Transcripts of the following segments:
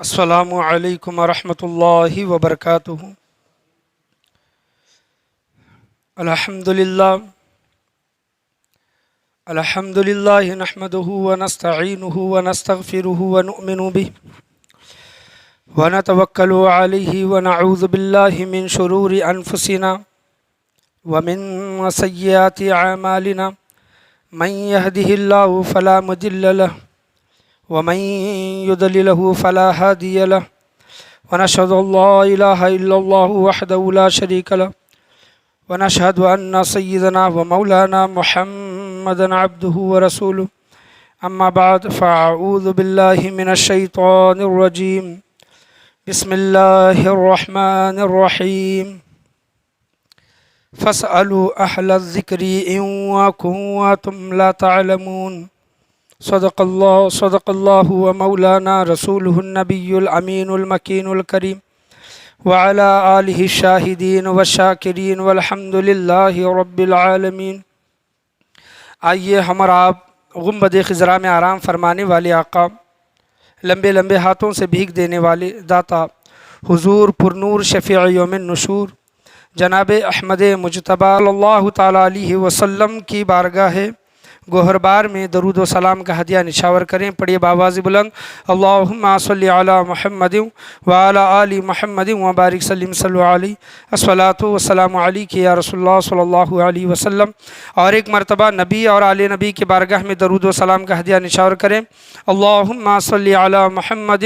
السلام علیکم ورحمۃ اللہ وبرکاتہ۔ الحمد للہ نحمده ونستعینه ونستغفره ونؤمن به ونتوکل علیہ ونعوذ باللہ من شرور انفسنا ومن سیئات اعمالنا من يهده الله فلا مضل له ومن يضلل فلا هادي له ونشهد أن لا إله إلا الله وحده لا شريك له ونشهد أن سيدنا ومولانا محمدا عبده ورسوله أما بعد فأعوذ بالله من الشيطان الرجيم بسم الله الرحمن الرحيم فاسألوا أهل الذكر إن كنتم لا تعلمون صدق اللہ ومولانا رسوله النبی الامین المکین الکریم وعلى آلہ الشاہدین والشاکرین والحمد للہ رب العالمین۔ آئیے ہم اور آپ گنبد خضرا میں آرام فرمانے والے آقا، لمبے لمبے ہاتھوں سے بھیک دینے والے داتا، حضور پرنور شفیع یوم النشور جناب احمد مجتبیٰ صلی اللہ تعالیٰ علیہ وسلم کی بارگاہ گوہر بار میں درود و سلام کا ہدیہ نشاور کریں۔ پڑھیے بآواز بلند، اللہم صلی علی محمد وعلی آل محمد وبارک سلم صلی علیہ الصلاۃ والسلام علیک یا رسول اللہ صلی اللہ علیہ وسلم۔ اور ایک مرتبہ نبی اور آل نبی کی بارگاہ میں درود و سلام کا ہدیہ نشاور کریں، اللہم صلی علی محمد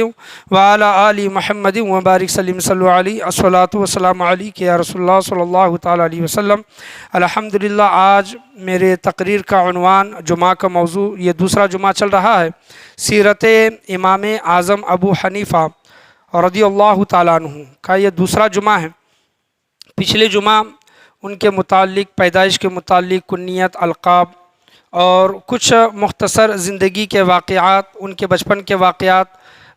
وعلی آل محمد وبارک سلم صلی علیہ الصلاۃ والسلام علیک یا رسول اللہ صلی اللہ تعالیٰ علیہ وسلم۔ الحمدللہ آج میرے تقریر کا عنوان، جمعہ کا موضوع، یہ دوسرا جمعہ چل رہا ہے، سیرت امام اعظم ابو حنیفہ رضی اللہ تعالیٰ عنہ کا یہ دوسرا جمعہ ہے۔ پچھلے جمعہ ان کے متعلق، پیدائش کے متعلق کنیت، القاب اور کچھ مختصر زندگی کے واقعات، ان کے بچپن کے واقعات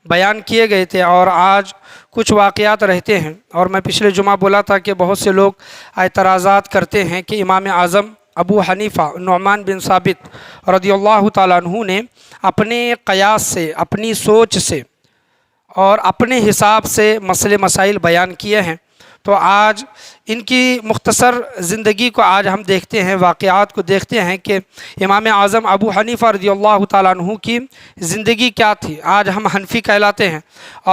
بیان کیے گئے تھے، اور آج کچھ واقعات رہتے ہیں۔ اور میں پچھلے جمعہ بولا تھا کہ بہت سے لوگ اعتراضات کرتے ہیں کہ امام اعظم ابو حنیفہ نعمان بن ثابت رضی اللہ تعالیٰ عنہ نے اپنے قیاس سے، اپنی سوچ سے اور اپنے حساب سے مسئلے مسائل بیان کیے ہیں۔ تو آج ان کی مختصر زندگی کو آج ہم دیکھتے ہیں، واقعات کو دیکھتے ہیں کہ امام اعظم ابو حنیفہ رضی اللہ تعالیٰ عنہ کی زندگی کیا تھی۔ آج ہم حنفی کہلاتے ہیں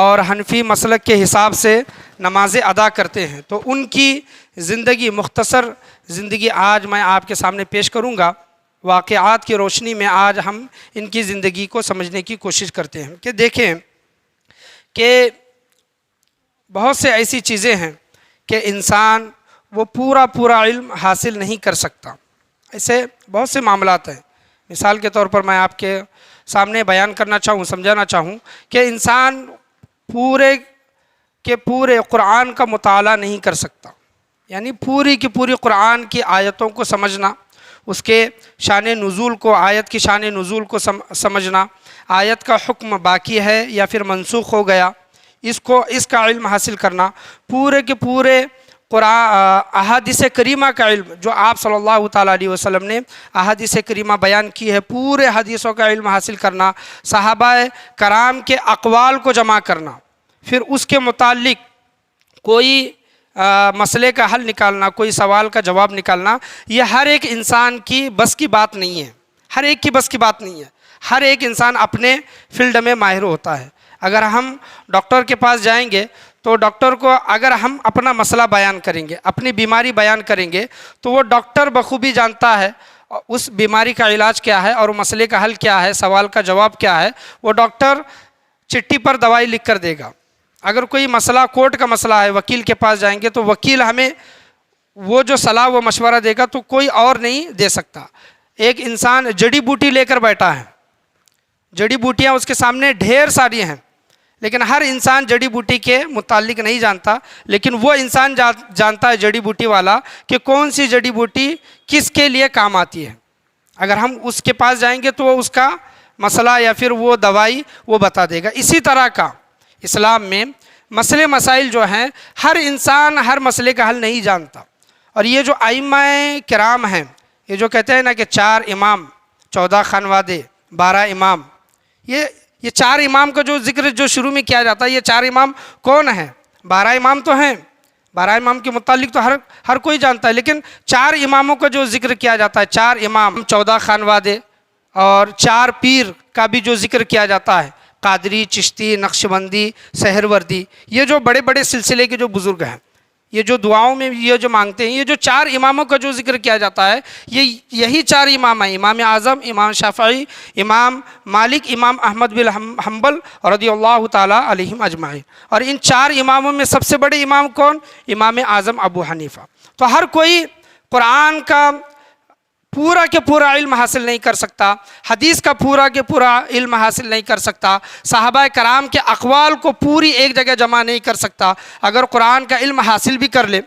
اور حنفی مسلک کے حساب سے نمازیں ادا کرتے ہیں، تو ان کی زندگی، مختصر زندگی آج میں آپ کے سامنے پیش کروں گا۔ واقعات کی روشنی میں آج ہم ان کی زندگی کو سمجھنے کی کوشش کرتے ہیں کہ دیکھیں کہ بہت سے ایسی چیزیں ہیں کہ انسان وہ پورا علم حاصل نہیں کر سکتا۔ ایسے بہت سے معاملات ہیں۔ مثال کے طور پر میں آپ کے سامنے بیان کرنا چاہوں، سمجھانا چاہوں کہ انسان پورے کے پورے قرآن کا مطالعہ نہیں کر سکتا، یعنی پوری کی پوری قرآن کی آیتوں کو سمجھنا، اس کے شان نزول کو، آیت کی شان نزول کو سمجھنا، آیت کا حکم باقی ہے یا پھر منسوخ ہو گیا، اس کا علم حاصل کرنا، پورے کے پورے احادیث کریمہ کا علم، جو آپ صلی اللہ تعالیٰ علیہ وسلم نے احادیث کریمہ بیان کی ہے، پورے حدیثوں کا علم حاصل کرنا، صحابہ کرام کے اقوال کو جمع کرنا، پھر اس کے متعلق کوئی مسئلے کا حل نکالنا، کوئی سوال کا جواب نکالنا، یہ ہر ایک انسان کی بس کی بات نہیں ہے، ہر ایک کی بس کی بات نہیں ہے۔ ہر ایک انسان اپنے فیلڈ میں ماہر ہوتا ہے۔ اگر ہم ڈاکٹر کے پاس جائیں گے تو ڈاکٹر کو اگر ہم اپنا مسئلہ بیان کریں گے، اپنی بیماری بیان کریں گے، تو وہ ڈاکٹر بخوبی جانتا ہے اس بیماری کا علاج کیا ہے اور مسئلے کا حل کیا ہے، سوال کا جواب کیا ہے۔ وہ ڈاکٹر چٹھی پر دوائی لکھ کر دے گا۔ اگر کوئی مسئلہ کورٹ کا مسئلہ ہے، وکیل کے پاس جائیں گے تو وکیل ہمیں وہ جو صلاح و مشورہ دے گا تو کوئی اور نہیں دے سکتا۔ ایک انسان جڑی بوٹی لے کر بیٹھا ہے، جڑی بوٹیاں اس کے سامنے ڈھیر ساری ہیں، لیکن ہر انسان جڑی بوٹی کے متعلق نہیں جانتا، لیکن وہ انسان جانتا ہے جڑی بوٹی والا کہ کون سی جڑی بوٹی کس کے لیے کام آتی ہے۔ اگر ہم اس کے پاس جائیں گے تو وہ اس کا مسئلہ یا پھر وہ دوائی وہ بتا دے گا۔ اسی طرح کا اسلام میں مسئلے مسائل جو ہیں، ہر انسان ہر مسئلے کا حل نہیں جانتا۔ اور یہ جو ائمہ کرام ہیں، یہ جو کہتے ہیں نا کہ 4 امام 14 خانوادے 12 امام، یہ یہ 4 امام کا جو ذکر جو شروع میں کیا جاتا ہے، یہ 4 امام کون ہیں؟ 12 امام تو ہیں، 12 امام کے متعلق تو ہر کوئی جانتا ہے، لیکن 4 اماموں کا جو ذکر کیا جاتا ہے، 4 امام 14 خانوادے اور 4 پیر کا بھی جو ذکر کیا جاتا ہے، قادری، چشتی، نقشبندی، سہروردی، یہ جو بڑے بڑے سلسلے کے جو بزرگ ہیں، یہ جو دعاؤں میں یہ جو مانگتے ہیں، یہ جو 4 اماموں کا جو ذکر کیا جاتا ہے، یہی 4 امام ہیں: امام اعظم، امام شافعی، امام مالک، امام احمد بن حنبل رضی اللہ تعالیٰ علیہم اجمعین۔ اور ان 4 اماموں میں سب سے بڑے امام کون؟ امام اعظم ابو حنیفہ۔ تو ہر کوئی قرآن کا پورا کے پورا علم حاصل نہیں کر سکتا، حدیث کا پورا کے پورا علم حاصل نہیں کر سکتا، صحابہ کرام کے اقوال کو پوری ایک جگہ جمع نہیں کر سکتا۔ اگر قرآن کا علم حاصل بھی کر لے،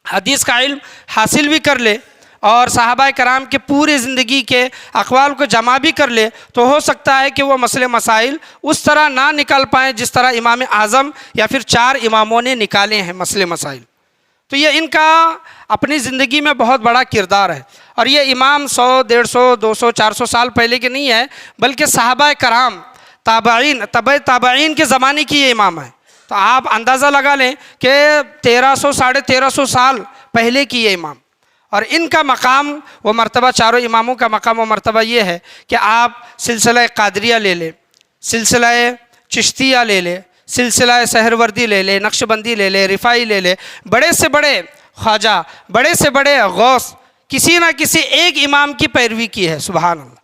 حدیث کا علم حاصل بھی کر لے اور صحابہ کرام کے پوری زندگی کے اقوال کو جمع بھی کر لے، تو ہو سکتا ہے کہ وہ مسئلے مسائل اس طرح نہ نکال پائیں جس طرح امام اعظم یا پھر 4 اماموں نے نکالے ہیں مسئلے مسائل۔ تو یہ ان کا اپنی زندگی میں بہت بڑا کردار ہے، اور یہ امام 100، 150، 200، 400 سال پہلے کے نہیں ہے، بلکہ صحابہ کرام، تابعین، تبع تابعین کے زمانے کی یہ امام ہے۔ تو آپ اندازہ لگا لیں کہ 1300، 1350 سال پہلے کی یہ امام، اور ان کا مقام و مرتبہ، 4 اماموں کا مقام و مرتبہ یہ ہے کہ آپ سلسلہ قادریہ لے لیں، سلسلہ چشتیہ لے لیں، سلسلہ سہروردی لے لے، نقشبندی لے لے، رفاعی لے لے، بڑے سے بڑے خواجہ، بڑے سے بڑے غوث کسی نہ کسی ایک امام کی پیروی کی ہے، سبحان اللہ۔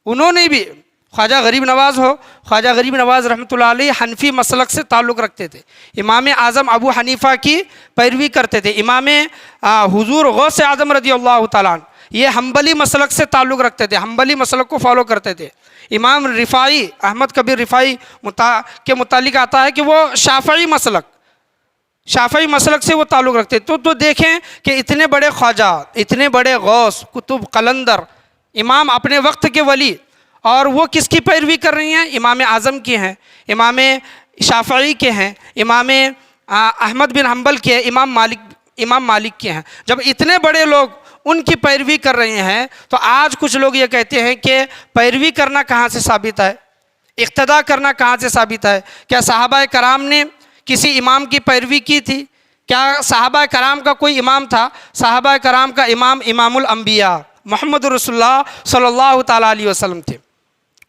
انہوں نے بھی، خواجہ غریب نواز ہو، خواجہ غریب نواز رحمۃ اللہ علیہ حنفی مسلک سے تعلق رکھتے تھے، امام اعظم ابو حنیفہ کی پیروی کرتے تھے، امام حضور غوث اعظم رضی اللہ تعالیٰ عنہ یہ حنبلی مسلک سے تعلق رکھتے تھے، حنبلی مسلک کو فالو کرتے تھے۔ امام رفاعی، احمد کبیر رفاعی کے متعلق آتا ہے کہ وہ شافعی مسلک سے وہ تعلق رکھتے تھے۔ تو دیکھیں کہ اتنے بڑے خواجہ، اتنے بڑے غوث، کتب، قلندر، امام، اپنے وقت کے ولی، اور وہ کس کی پیروی کر رہی ہیں؟ امام اعظم کی ہیں، امام شافعی کے ہیں، امام احمد بن حنبل کے، امام مالک کے ہیں۔ جب اتنے بڑے لوگ ان کی پیروی کر رہے ہیں، تو آج کچھ لوگ یہ کہتے ہیں کہ پیروی کرنا کہاں سے ثابت ہے، اقتداء کرنا کہاں سے ثابت ہے؟ کیا صحابہ کرام نے کسی امام کی پیروی کی تھی؟ کیا صحابہ کرام کا کوئی امام تھا؟ صحابہ کرام کا امام الانبیاء محمد رسول اللہ صلی اللہ تعالیٰ علیہ وسلم تھے۔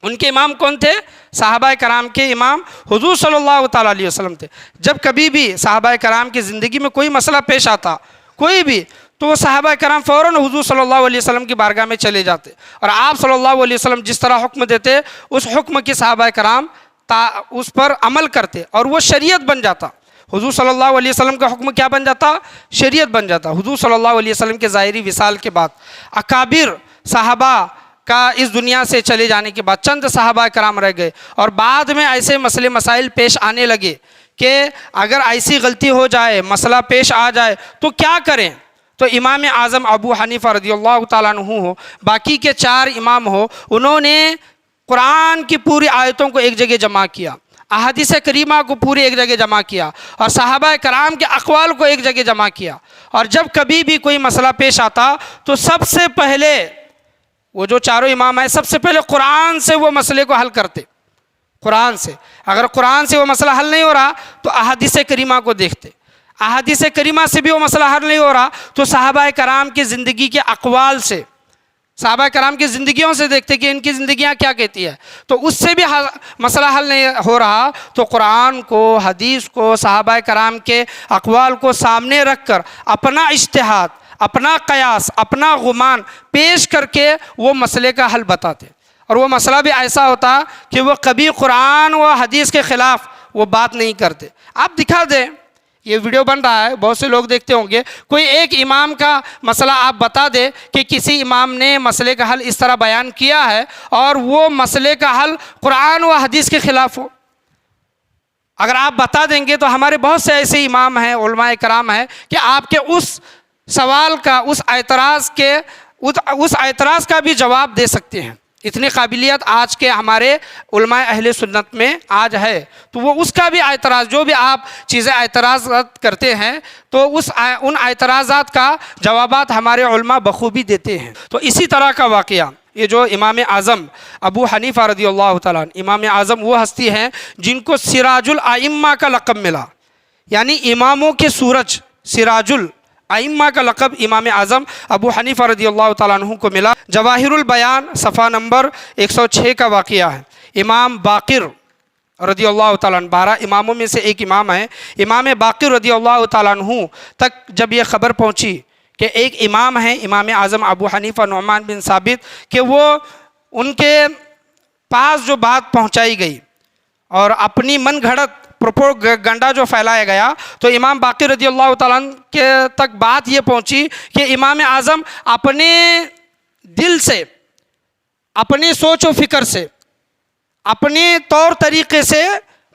ان کے امام کون تھے؟ صحابہ کرام کے امام حضور صلی اللہ تعالیٰ علیہ وسلم تھے۔ جب کبھی بھی صحابہ کرام کی زندگی میں کوئی مسئلہ پیش آتا، کوئی بھی، تو وہ صحابہ کرام فوراً حضور صلی اللہ علیہ وسلم کی بارگاہ میں چلے جاتے، اور آپ صلی اللہ علیہ وسلم جس طرح حکم دیتے، اس حکم کی صحابہ کرام اس پر عمل کرتے، اور وہ شریعت بن جاتا۔ حضور صلی اللہ علیہ وسلم کا حکم کیا بن جاتا؟ شریعت بن جاتا۔ حضور صلی اللہ علیہ وسلم کے ظاہری وصال کے بعد، اکابر صحابہ کا اس دنیا سے چلے جانے کے بعد چند صحابہ کرام رہ گئے، اور بعد میں ایسے مسئلے مسائل پیش آنے لگے کہ اگر ایسی غلطی ہو جائے، مسئلہ پیش آ جائے تو کیا کریں؟ تو امام اعظم ابو حنیفہ رضی اللہ تعالیٰ عنہ ہو، باقی کے 4 امام ہو، انہوں نے قرآن کی پوری آیتوں کو ایک جگہ جمع کیا، احادیث کریمہ کو پوری ایک جگہ جمع کیا، اور صحابہ کرام کے اقوال کو ایک جگہ جمع کیا۔ اور جب کبھی بھی کوئی مسئلہ پیش آتا تو سب سے پہلے وہ جو 4 امام ہیں، سب سے پہلے قرآن سے وہ مسئلے کو حل کرتے، قرآن سے۔ اگر قرآن سے وہ مسئلہ حل نہیں ہو رہا تو احادیث کریمہ کو دیکھتے، احادیث کریمہ سے بھی وہ مسئلہ حل نہیں ہو رہا تو صحابہ کرام کی زندگی کے اقوال سے، صحابہ کرام کی زندگیوں سے دیکھتے کہ ان کی زندگیاں کیا کہتی ہے، تو اس سے بھی مسئلہ حل نہیں ہو رہا تو قرآن کو، حدیث کو، صحابہ کرام کے اقوال کو سامنے رکھ کر اپنا اجتہاد، اپنا قیاس، اپنا گمان پیش کر کے وہ مسئلے کا حل بتاتے، اور وہ مسئلہ بھی ایسا ہوتا کہ وہ کبھی قرآن و حدیث کے خلاف وہ بات نہیں کرتے۔ آپ دکھا دیں، یہ ویڈیو بن رہا ہے، بہت سے لوگ دیکھتے ہوں گے، کوئی ایک امام کا مسئلہ آپ بتا دے کہ کسی امام نے مسئلے کا حل اس طرح بیان کیا ہے اور وہ مسئلے کا حل قرآن و حدیث کے خلاف ہو۔ اگر آپ بتا دیں گے تو ہمارے بہت سے ایسے امام ہیں، علماء کرام ہیں کہ آپ کے اس سوال کا، اس اعتراض کا بھی جواب دے سکتے ہیں۔ اتنی قابلیت آج کے ہمارے علماء اہل سنت میں آج ہے، تو وہ اس کا بھی اعتراض، جو بھی آپ چیزیں اعتراضات کرتے ہیں تو ان اعتراضات کا جوابات ہمارے علماء بخوبی دیتے ہیں۔ تو اسی طرح کا واقعہ یہ جو امام اعظم ابو حنیفہ رضی اللہ تعالیٰ عنہ، امام اعظم وہ ہستی ہیں جن کو سراج الائمہ کا لقب ملا، یعنی اماموں کے سورج، سراج الائمہ کا لقب امام اعظم ابو حنیفہ رضی اللہ تعالیٰ عنہ کو ملا۔ جواہر البیان صفحہ نمبر 106 کا واقعہ ہے۔ امام باقر رضی اللہ تعالیٰ عنہ، 12 اماموں میں سے ایک امام ہے، امام باقر رضی اللہ تعالیٰ عنہ تک جب یہ خبر پہنچی کہ ایک امام ہیں امام اعظم ابو حنیفہ نعمان بن ثابت، کہ وہ ان کے پاس جو بات پہنچائی گئی اور اپنی من گھڑت پروپیگنڈا جو پھیلایا گیا، تو امام باقر رضی اللہ تعالیٰ عنہ کے تک بات یہ پہنچی کہ امام اعظم اپنے دل سے، اپنی سوچ و فکر سے، اپنے طور طریقے سے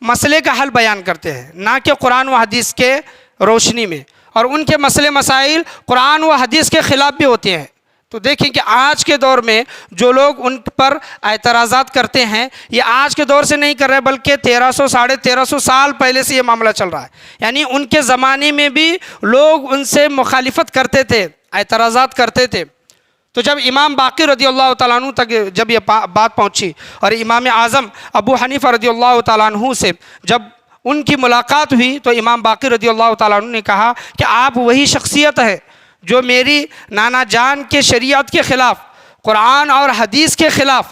مسئلے کا حل بیان کرتے ہیں، نہ کہ قرآن و حدیث کے روشنی میں، اور ان کے مسئلے مسائل قرآن و حدیث کے خلاف بھی ہوتے ہیں۔ تو دیکھیں کہ آج کے دور میں جو لوگ ان پر اعتراضات کرتے ہیں، یہ آج کے دور سے نہیں کر رہے، بلکہ 1300 ساڑھے 1300 سال پہلے سے یہ معاملہ چل رہا ہے۔ یعنی ان کے زمانے میں بھی لوگ ان سے مخالفت کرتے تھے، اعتراضات کرتے تھے۔ تو جب امام باقر رضی اللہ تعالیٰ عنہ تک جب یہ بات پہنچی اور امام اعظم ابو حنیفہ رضی اللہ تعالیٰ عنہ سے جب ان کی ملاقات ہوئی، تو امام باقر رضی اللہ تعالیٰ عنہ نے کہا کہ آپ وہی شخصیت ہے جو میری نانا جان کے شریعت کے خلاف، قرآن اور حدیث کے خلاف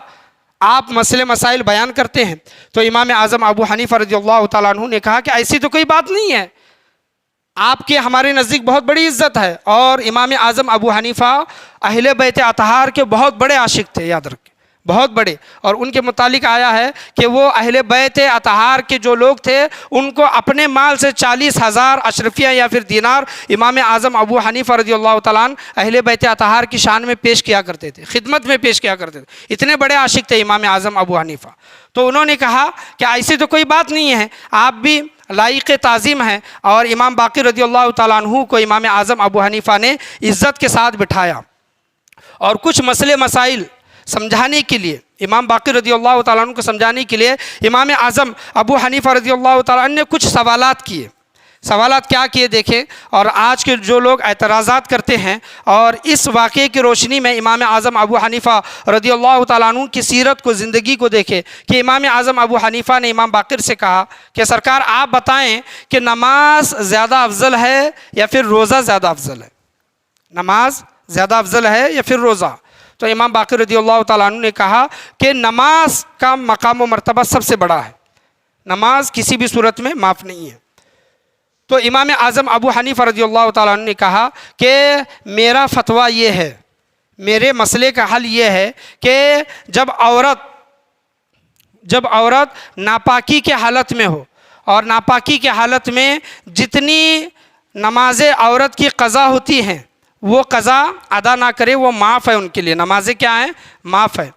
آپ مسئلے مسائل بیان کرتے ہیں۔ تو امام اعظم ابو حنیفہ رضی اللہ تعالیٰ عنہ نے کہا کہ ایسی تو کوئی بات نہیں ہے، آپ کے ہمارے نزدیک بہت بڑی عزت ہے، اور امام اعظم ابو حنیفہ اہل بیت اطہار کے بہت بڑے عاشق تھے، یاد رکھیں، بہت بڑے، اور ان کے متعلق آیا ہے کہ وہ اہل بیت اطہار کے جو لوگ تھے ان کو اپنے مال سے 40,000 اشرفیہ یا پھر دینار امام اعظم ابو حنیفہ رضی اللہ تعالیٰ عنہ اہل بیت اطہار کی شان میں پیش کیا کرتے تھے، خدمت میں پیش کیا کرتے تھے، اتنے بڑے عاشق تھے امام اعظم ابو حنیفہ۔ تو انہوں نے کہا کہ ایسی تو کوئی بات نہیں ہے، آپ بھی لائق تعظیم ہیں، اور امام باقر رضی اللہ تعالیٰ عنہ کو امام اعظم ابو حنیفہ نے عزت کے ساتھ بٹھایا، اور کچھ مسئلے مسائل سمجھانے کے لیے، امام باقر رضی اللہ تعالیٰ عنہ کو سمجھانے کے لیے امام اعظم ابو حنیفہ رضی اللہ تعالیٰ عنہ نے کچھ سوالات کیے۔ سوالات کیا کیے دیکھیں، اور آج کے جو لوگ اعتراضات کرتے ہیں، اور اس واقعے کی روشنی میں امام اعظم ابو حنیفہ رضی اللہ تعالیٰ عنہ کی سیرت کو، زندگی کو دیکھے کہ امام اعظم ابو حنیفہ نے امام باقر سے کہا کہ سرکار آپ بتائیں کہ نماز زیادہ افضل ہے یا پھر روزہ زیادہ افضل ہے؟ نماز زیادہ افضل ہے یا پھر روزہ؟ تو امام باقر رضی اللہ تعالیٰ عنہ نے کہا کہ نماز کا مقام و مرتبہ سب سے بڑا ہے، نماز کسی بھی صورت میں معاف نہیں ہے۔ تو امام اعظم ابو حنیفہ رضی اللہ تعالیٰ عنہ نے کہا کہ میرا فتویٰ یہ ہے، میرے مسئلے کا حل یہ ہے کہ جب عورت ناپاکی کے حالت میں ہو، اور ناپاکی کے حالت میں جتنی نمازیں عورت کی قضا ہوتی ہیں وہ قضا ادا نہ کرے، وہ معاف ہے ان کے لیے، نمازیں کیا ہیں؟ معاف ہے۔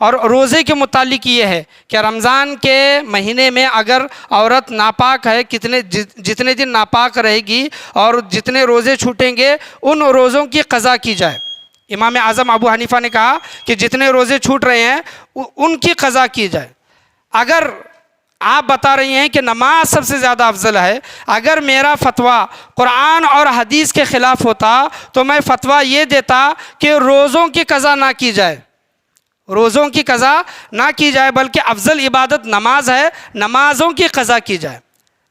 اور روزے کے متعلق یہ ہے کہ رمضان کے مہینے میں اگر عورت ناپاک ہے، جتنے دن ناپاک رہے گی اور جتنے روزے چھوٹیں گے ان روزوں کی قضا کی جائے۔ امام اعظم ابو حنیفہ نے کہا کہ جتنے روزے چھوٹ رہے ہیں ان کی قضا کی جائے۔ اگر آپ بتا رہی ہیں کہ نماز سب سے زیادہ افضل ہے، اگر میرا فتویٰ قرآن اور حدیث کے خلاف ہوتا تو میں فتویٰ یہ دیتا کہ روزوں کی قضا نہ کی جائے، روزوں کی قضا نہ کی جائے، بلکہ افضل عبادت نماز ہے، نمازوں کی قضا کی جائے،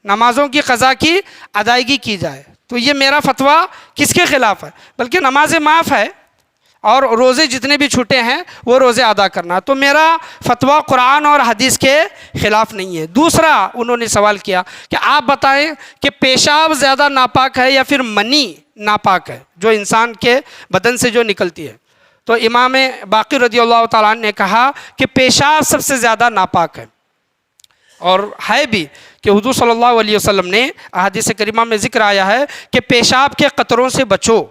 نمازوں کی قضا کی ادائیگی کی جائے۔ تو یہ میرا فتویٰ کس کے خلاف ہے؟ بلکہ نمازیں معاف ہے اور روزے جتنے بھی چھوٹے ہیں وہ روزے ادا کرنا، تو میرا فتویٰ قرآن اور حدیث کے خلاف نہیں ہے۔ دوسرا انہوں نے سوال کیا کہ آپ بتائیں کہ پیشاب زیادہ ناپاک ہے یا پھر منی ناپاک ہے، جو انسان کے بدن سے جو نکلتی ہے؟ تو امام باقر رضی اللہ تعالیٰ عنہ نے کہا کہ پیشاب سب سے زیادہ ناپاک ہے، اور ہے بھی کہ حضور صلی اللہ علیہ وسلم نے احادیث کریمہ میں ذکر آیا ہے کہ پیشاب کے قطروں سے بچو،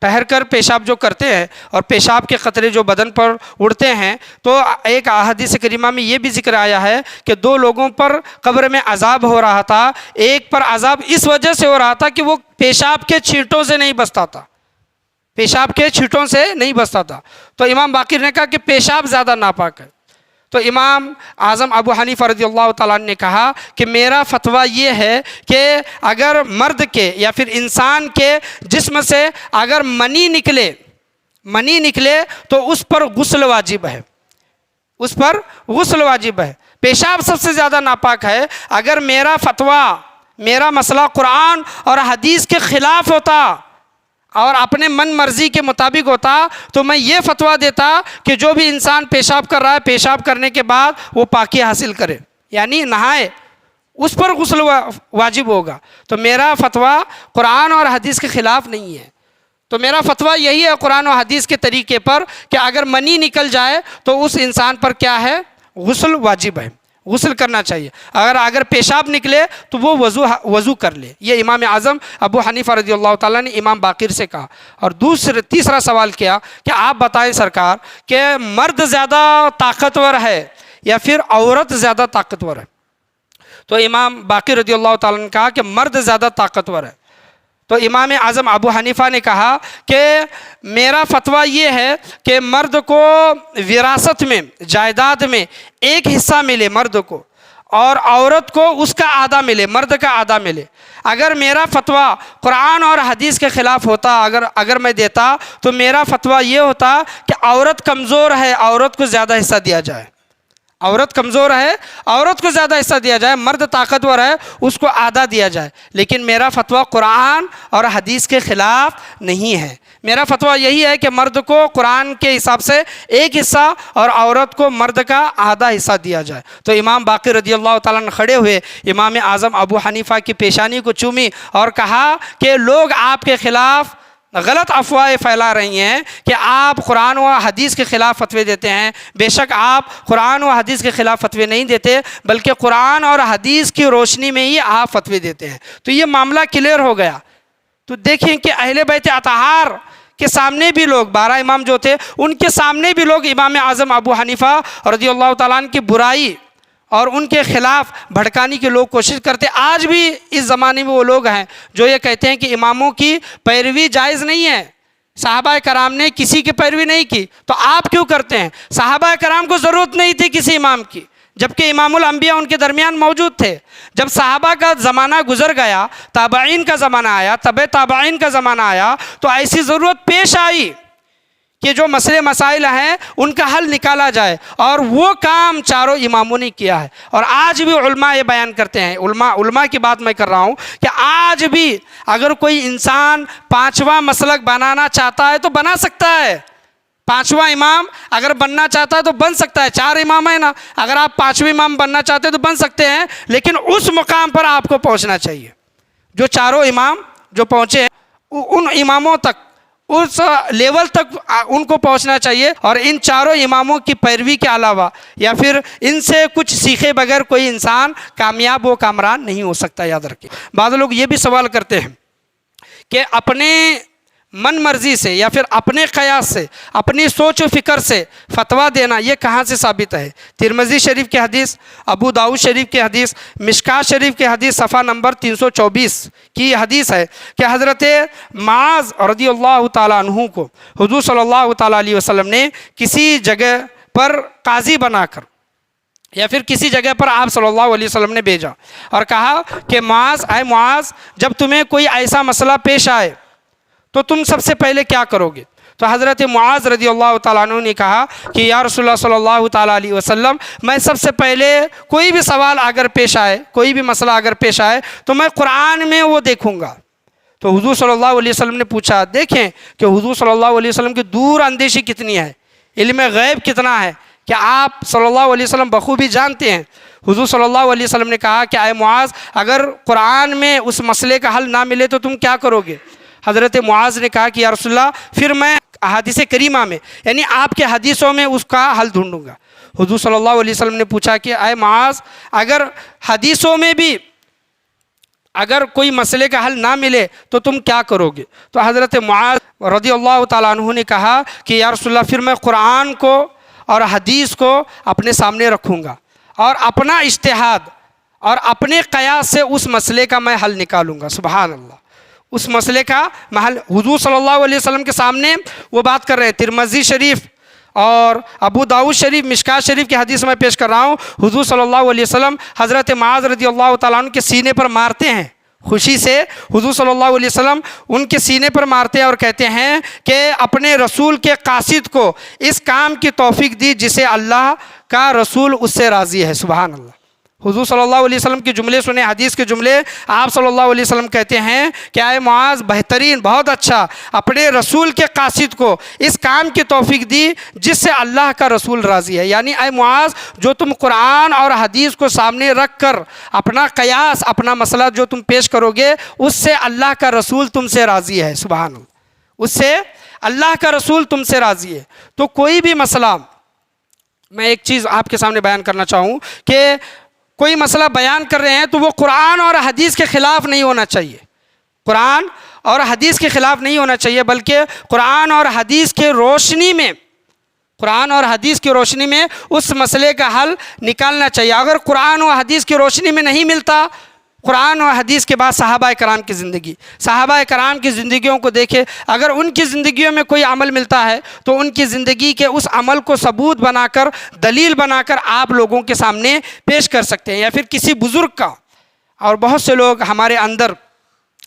ٹھہر کر پیشاب جو کرتے ہیں اور پیشاب کے قطرے جو بدن پر اڑتے ہیں، تو ایک احادیث کریمہ میں یہ بھی ذکر آیا ہے کہ 2 لوگوں پر قبر میں عذاب ہو رہا تھا، ایک پر عذاب اس وجہ سے ہو رہا تھا کہ وہ پیشاب کے چھینٹوں سے نہیں بچتا تھا، پیشاب کے چھینٹوں سے نہیں بچتا تھا۔ تو امام باقر نے کہا کہ پیشاب زیادہ ناپاک ہے۔ تو امام اعظم ابو حنیفہ رضی اللہ تعالیٰ عنہ نے کہا کہ میرا فتویٰ یہ ہے کہ اگر مرد کے یا پھر انسان کے جسم سے اگر منی نکلے، منی نکلے تو اس پر غسل واجب ہے، اس پر غسل واجب ہے۔ پیشاب سب سے زیادہ ناپاک ہے۔ اگر میرا فتویٰ، میرا مسئلہ قرآن اور حدیث کے خلاف ہوتا اور اپنے من مرضی کے مطابق ہوتا تو میں یہ فتویٰ دیتا کہ جو بھی انسان پیشاب کر رہا ہے، پیشاب کرنے کے بعد وہ پاکی حاصل کرے، یعنی نہائے، اس پر غسل واجب ہوگا۔ تو میرا فتویٰ قرآن اور حدیث کے خلاف نہیں ہے۔ تو میرا فتویٰ یہی ہے قرآن و حدیث کے طریقے پر کہ اگر منی نکل جائے تو اس انسان پر کیا ہے؟ غسل واجب ہے، غسل کرنا چاہیے۔ اگر پیشاب نکلے تو وہ وضو کر لے۔ یہ امام اعظم ابو حنیفہ رضی اللہ تعالیٰ نے امام باقر سے کہا۔ اور تیسرا سوال کیا کہ آپ بتائیں سرکار کہ مرد زیادہ طاقتور ہے یا پھر عورت زیادہ طاقتور ہے؟ تو امام باقر رضی اللہ تعالیٰ نے کہا کہ مرد زیادہ طاقتور ہے۔ تو امام اعظم ابو حنیفہ نے کہا کہ میرا فتویٰ یہ ہے کہ مرد کو وراثت میں، جائیداد میں ایک حصہ ملے مرد کو، اور عورت کو اس کا آدھا ملے، مرد کا آدھا ملے۔ اگر میرا فتویٰ قرآن اور حدیث کے خلاف ہوتا، اگر میں دیتا تو میرا فتویٰ یہ ہوتا کہ عورت کمزور ہے، عورت کو زیادہ حصہ دیا جائے، عورت کمزور ہے، عورت کو زیادہ حصہ دیا جائے، مرد طاقتور ہے، اس کو آدھا دیا جائے۔ لیکن میرا فتویٰ قرآن اور حدیث کے خلاف نہیں ہے۔ میرا فتویٰ یہی ہے کہ مرد کو قرآن کے حساب سے ایک حصہ اور عورت کو مرد کا آدھا حصہ دیا جائے۔ تو امام باقر رضی اللہ تعالیٰ نے کھڑے ہوئے امام اعظم ابو حنیفہ کی پیشانی کو چومی اور کہا کہ لوگ آپ کے خلاف غلط افواہیں پھیلا رہی ہیں کہ آپ قرآن و حدیث کے خلاف فتوے دیتے ہیں۔ بے شک آپ قرآن و حدیث کے خلاف فتوے نہیں دیتے، بلکہ قرآن اور حدیث کی روشنی میں ہی آپ فتوے دیتے ہیں۔ تو یہ معاملہ کلیئر ہو گیا۔ تو دیکھیں کہ اہل بیت اطہار کے سامنے بھی لوگ، 12 امام جو تھے ان کے سامنے بھی لوگ امام اعظم ابو حنیفہ رضی اللہ تعالیٰ عنہ کی برائی اور ان کے خلاف بھڑکانے کی لوگ کوشش کرتے۔ آج بھی اس زمانے میں وہ لوگ ہیں جو یہ کہتے ہیں کہ اماموں کی پیروی جائز نہیں ہے، صحابہ کرام نے کسی کی پیروی نہیں کی تو آپ کیوں کرتے ہیں؟ صحابہ کرام کو ضرورت نہیں تھی کسی امام کی، جبکہ امام الانبیاء ان کے درمیان موجود تھے۔ جب صحابہ کا زمانہ گزر گیا، تابعین کا زمانہ آیا، تبع تابعین کا زمانہ آیا، تو ایسی ضرورت پیش آئی کہ جو مسئلے مسائل ہیں ان کا حل نکالا جائے، اور وہ کام چاروں اماموں نے کیا ہے۔ اور آج بھی علماء یہ بیان کرتے ہیں، علماء کی بات میں کر رہا ہوں کہ آج بھی اگر کوئی انسان 5واں مسلک بنانا چاہتا ہے تو بنا سکتا ہے، 5واں امام اگر بننا چاہتا ہے تو بن سکتا ہے۔ 4 امام ہیں نا، اگر آپ 5ویں امام بننا چاہتے ہیں تو بن سکتے ہیں، لیکن اس مقام پر آپ کو پہنچنا چاہیے جو چاروں امام جو پہنچے ہیں، ان اماموں تک، اس لیول تک ان کو پہنچنا چاہیے۔ اور ان چاروں اماموں کی پیروی کے علاوہ یا پھر ان سے کچھ سیکھے بغیر کوئی انسان کامیاب و کامران نہیں ہو سکتا، یاد رکھیں۔ بعض لوگ یہ بھی سوال کرتے ہیں کہ اپنے من مرضی سے یا پھر اپنے قیاس سے، اپنی سوچ و فکر سے فتویٰ دینا یہ کہاں سے ثابت ہے؟ ترمذی شریف کی حدیث، ابو داؤد شریف کی حدیث، مشکات شریف کی حدیث صفحہ نمبر 324 کی حدیث ہے کہ حضرت معاذ رضی اللہ تعالیٰ عنہ کو حضور صلی اللہ تعالیٰ علیہ وسلم نے کسی جگہ پر قاضی بنا کر یا پھر کسی جگہ پر آپ صلی اللہ علیہ وسلم نے بھیجا اور کہا کہ معاذ، اے معاذ، جب تمہیں کوئی ایسا مسئلہ پیش آئے تو تم سب سے پہلے کیا کرو گے؟ تو حضرت معاذ رضی اللہ تعالیٰ عنہ نے کہا کہ یا رسول اللہ صلی اللہ تعالیٰ علیہ وسلم، میں سب سے پہلے کوئی بھی سوال اگر پیش آئے، کوئی بھی مسئلہ اگر پیش آئے تو میں قرآن میں وہ دیکھوں گا۔ تو حضور صلی اللہ علیہ وسلم نے پوچھا، دیکھیں کہ حضور صلی اللہ علیہ وسلم کی دور اندیشی کتنی ہے، علم غیب کتنا ہے کہ آپ صلی اللہ علیہ وسلم بخوبی جانتے ہیں۔ حضور صلی اللہ علیہ وسلم نے کہا کہ اے معاذ، اگر قرآن میں اس مسئلے کا حل نہ ملے تو تم کیا کرو گے؟ حضرت معاذ نے کہا کہ یا رسول اللہ، پھر میں احادیث کریمہ میں، یعنی آپ کے حدیثوں میں اس کا حل ڈھونڈوں گا۔ حضور صلی اللہ علیہ وسلم نے پوچھا کہ اے معاذ، اگر حدیثوں میں بھی اگر کوئی مسئلے کا حل نہ ملے تو تم کیا کرو گے؟ تو حضرت معاذ رضی اللہ تعالیٰ عنہ نے کہا کہ یا رسول اللہ، پھر میں قرآن کو اور حدیث کو اپنے سامنے رکھوں گا اور اپنا اجتہاد اور اپنے قیاس سے اس مسئلے کا میں حل نکالوں گا۔ سبحان اللہ، اس مسئلے کا محل حضور صلی اللہ علیہ وسلم کے سامنے وہ بات کر رہے ہیں۔ ترمذی شریف اور ابو داؤد شریف، مشکات شریف کی حدیث میں پیش کر رہا ہوں، حضور صلی اللہ علیہ وسلم حضرت معاذ رضی اللہ تعالیٰ عنہ کے سینے پر مارتے ہیں، خوشی سے حضور صلی اللہ علیہ وسلم ان کے سینے پر مارتے ہیں اور کہتے ہیں کہ اپنے رسول کے قاصد کو اس کام کی توفیق دی جسے اللہ کا رسول اس سے راضی ہے۔ سبحان اللہ۔ حضور صلی اللہ علیہ وسلم کے جملے سنے، حدیث کے جملے۔ آپ صلی اللہ علیہ وسلم کہتے ہیں کہ اے معاذ، بہترین، بہت اچھا، اپنے رسول کے قاصد کو اس کام کی توفیق دی جس سے اللہ کا رسول راضی ہے۔ یعنی اے معاذ، جو تم قرآن اور حدیث کو سامنے رکھ کر اپنا قیاس، اپنا مسئلہ جو تم پیش کرو گے، اس سے اللہ کا رسول تم سے راضی ہے۔ سبحان اللہ۔ اس سے اللہ کا رسول تم سے راضی ہے۔ تو کوئی بھی مسئلہ، میں ایک چیز آپ کے سامنے بیان کرنا چاہوں کہ کوئی مسئلہ بیان کر رہے ہیں تو وہ قرآن اور حدیث کے خلاف نہیں ہونا چاہیے، قرآن اور حدیث کے خلاف نہیں ہونا چاہیے، بلکہ قرآن اور حدیث کے روشنی میں، قرآن اور حدیث کی روشنی میں اس مسئلے کا حل نکالنا چاہیے۔ اگر قرآن و حدیث کی روشنی میں نہیں ملتا، قرآن و حدیث کے بعد صحابہ کرام کی زندگی، صحابہ کرام کی زندگیوں کو دیکھے، اگر ان کی زندگیوں میں کوئی عمل ملتا ہے تو ان کی زندگی کے اس عمل کو ثبوت بنا کر، دلیل بنا کر آپ لوگوں کے سامنے پیش کر سکتے ہیں، یا پھر کسی بزرگ کا۔ اور بہت سے لوگ ہمارے اندر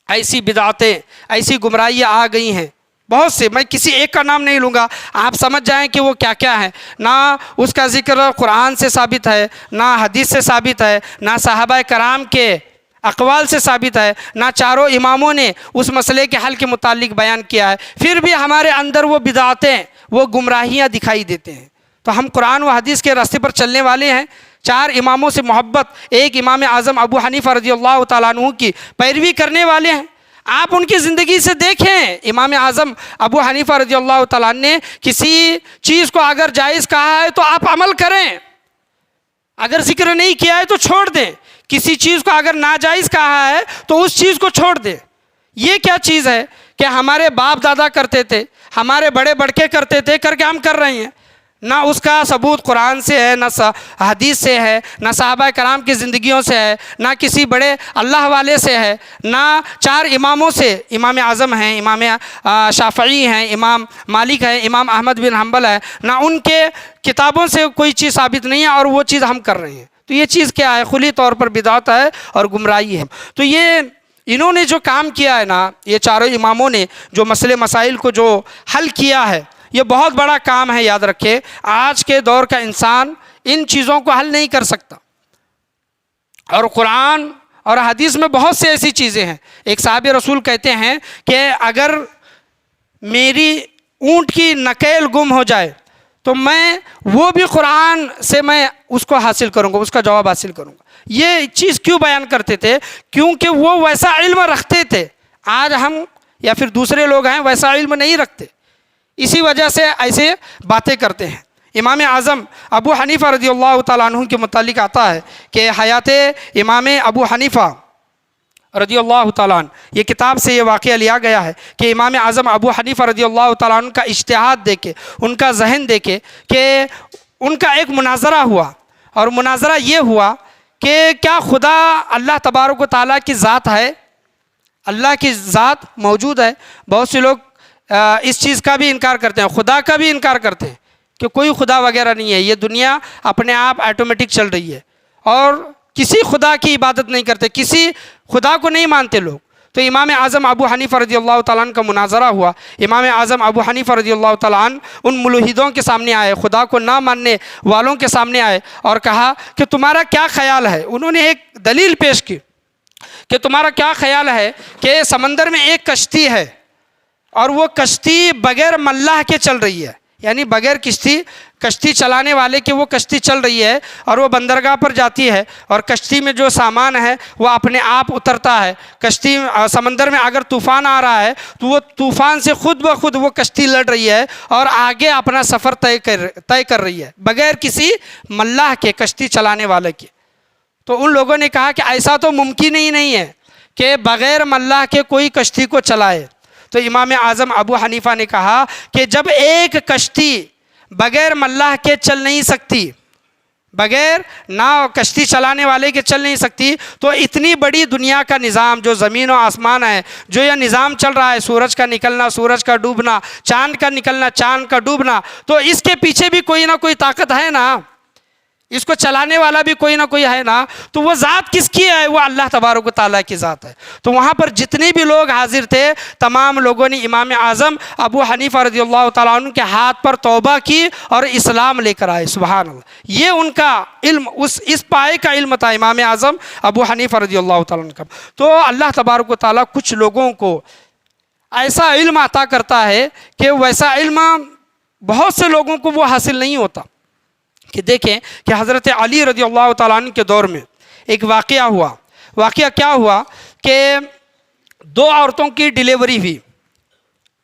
ایسی بدعتیں، ایسی گمراہیاں آ گئی ہیں، بہت سے، میں کسی ایک کا نام نہیں لوں گا، آپ سمجھ جائیں کہ وہ کیا کیا ہے۔ نہ اس کا ذکر قرآن سے ثابت ہے، نہ حدیث سے ثابت ہے، نہ صحابہ کرام کے اقوال سے ثابت ہے، نہ چاروں اماموں نے اس مسئلے کے حل کے متعلق بیان کیا ہے، پھر بھی ہمارے اندر وہ بدعتیں، وہ گمراہیاں دکھائی دیتے ہیں۔ تو ہم قرآن و حدیث کے راستے پر چلنے والے ہیں، چار اماموں سے محبت، ایک امام اعظم ابو حنیفہ رضی اللہ تعالیٰ عنہ کی پیروی کرنے والے ہیں۔ آپ ان کی زندگی سے دیکھیں، امام اعظم ابو حنیفہ رضی اللہ تعالیٰ عنہ نے کسی چیز کو اگر جائز کہا ہے تو آپ عمل کریں، اگر ذکر نہیں کیا ہے تو چھوڑ دیں، کسی چیز کو اگر ناجائز کہا ہے تو اس چیز کو چھوڑ دیں۔ یہ کیا چیز ہے کہ ہمارے باپ دادا کرتے تھے، ہمارے بڑے بڑکے کرتے تھے، کر کے ہم کر رہے ہیں، نہ اس کا ثبوت قرآن سے ہے، نہ حدیث سے ہے، نہ صحابہ کرام کی زندگیوں سے ہے، نہ کسی بڑے اللہ والے سے ہے، نہ چار اماموں سے، امام اعظم ہیں، امام شافعی ہیں، امام مالک ہیں، امام احمد بن حنبل ہے، نہ ان کے کتابوں سے کوئی چیز ثابت نہیں ہے، اور وہ چیز ہم کر رہے ہیں۔ تو یہ چیز کیا ہے؟ کھلی طور پر بدعت ہے اور گمراہی ہے۔ تو یہ انہوں نے جو کام کیا ہے نا، یہ چاروں اماموں نے جو مسئلے مسائل کو جو حل کیا ہے، یہ بہت بڑا کام ہے، یاد رکھے۔ آج کے دور کا انسان ان چیزوں کو حل نہیں کر سکتا، اور قرآن اور حدیث میں بہت سے ایسی چیزیں ہیں۔ ایک صحابی رسول کہتے ہیں کہ اگر میری اونٹ کی نکیل گم ہو جائے تو میں وہ بھی قرآن سے میں اس کو حاصل کروں گا، اس کا جواب حاصل کروں گا۔ یہ چیز کیوں بیان کرتے تھے؟ کیونکہ وہ ویسا علم رکھتے تھے، آج ہم یا پھر دوسرے لوگ ہیں ویسا علم نہیں رکھتے، اسی وجہ سے ایسے باتیں کرتے ہیں۔ امام اعظم ابو حنیفہ رضی اللہ تعالیٰ عنہ کے متعلق آتا ہے کہ حیات امام ابو حنیفہ رضی اللہ تعالیٰ عنہ، یہ کتاب سے یہ واقعہ لیا گیا ہے کہ امام اعظم ابو حنیفہ رضی اللہ تعالیٰ عنہ کا اجتہاد دیکھے، ان کا ذہن دیکھے کہ ان کا ایک مناظرہ ہوا، اور مناظرہ یہ ہوا کہ کیا خدا اللہ تبارک و تعالیٰ کی ذات ہے؟ اللہ کی ذات موجود ہے۔ بہت سے لوگ اس چیز کا بھی انکار کرتے ہیں، خدا کا بھی انکار کرتے ہیں کہ کوئی خدا وغیرہ نہیں ہے، یہ دنیا اپنے آپ آٹومیٹک چل رہی ہے، اور کسی خدا کی عبادت نہیں کرتے، کسی خدا کو نہیں مانتے لوگ۔ تو امام اعظم ابو حنیفہ رضی اللہ تعالیٰ عنہ کا مناظرہ ہوا۔ امام اعظم ابو حنیفہ رضی اللہ تعالیٰ عنہ ان ملحدوں کے سامنے آئے، خدا کو نہ ماننے والوں کے سامنے آئے، اور کہا کہ تمہارا کیا خیال ہے؟ انہوں نے ایک دلیل پیش کی کہ تمہارا کیا خیال ہے کہ سمندر میں ایک کشتی ہے، اور وہ کشتی بغیر ملاح کے چل رہی ہے، یعنی بغیر کشتی چلانے والے کے وہ کشتی چل رہی ہے، اور وہ بندرگاہ پر جاتی ہے، اور کشتی میں جو سامان ہے وہ اپنے آپ اترتا ہے۔ کشتی سمندر میں اگر طوفان آ رہا ہے تو وہ طوفان سے خود بخود وہ کشتی لڑ رہی ہے اور آگے اپنا سفر طے کر رہی ہے بغیر کسی ملاح کے، کشتی چلانے والے کے۔ تو ان لوگوں نے کہا کہ ایسا تو ممکن ہی نہیں ہے کہ بغیر ملاح کے کوئی کشتی کو چلائے۔ تو امام اعظم ابو حنیفہ نے کہا کہ جب ایک کشتی بغیر ملاح کے چل نہیں سکتی، بغیر ناؤ کشتی چلانے والے کے چل نہیں سکتی، تو اتنی بڑی دنیا کا نظام جو زمین و آسمان ہے، جو یہ نظام چل رہا ہے، سورج کا نکلنا، سورج کا ڈوبنا، چاند کا نکلنا، چاند کا ڈوبنا، تو اس کے پیچھے بھی کوئی نہ کوئی طاقت ہے نا۔ اس کو چلانے والا بھی کوئی نہ کوئی ہے نا، تو وہ ذات کس کی ہے؟ وہ اللہ تبارک و تعالیٰ کی ذات ہے۔ تو وہاں پر جتنے بھی لوگ حاضر تھے تمام لوگوں نے امام اعظم ابو حنیفہ رضی اللہ تعالیٰ عنہ کے ہاتھ پر توبہ کی اور اسلام لے کر آئے۔ سبحان اللہ، یہ ان کا علم، اس پائے کا علم تھا امام اعظم ابو حنیفہ رضی اللہ تعالیٰ عنہ کا۔ تو اللہ تبارک و تعالیٰ کچھ لوگوں کو ایسا علم عطا کرتا ہے کہ ویسا علم بہت سے لوگوں کو وہ حاصل نہیں ہوتا۔ کہ دیکھیں کہ حضرت علی رضی اللہ تعالیٰ عنہ کے دور میں ایک واقعہ ہوا۔ واقعہ کیا ہوا کہ دو عورتوں کی ڈیلیوری ہوئی،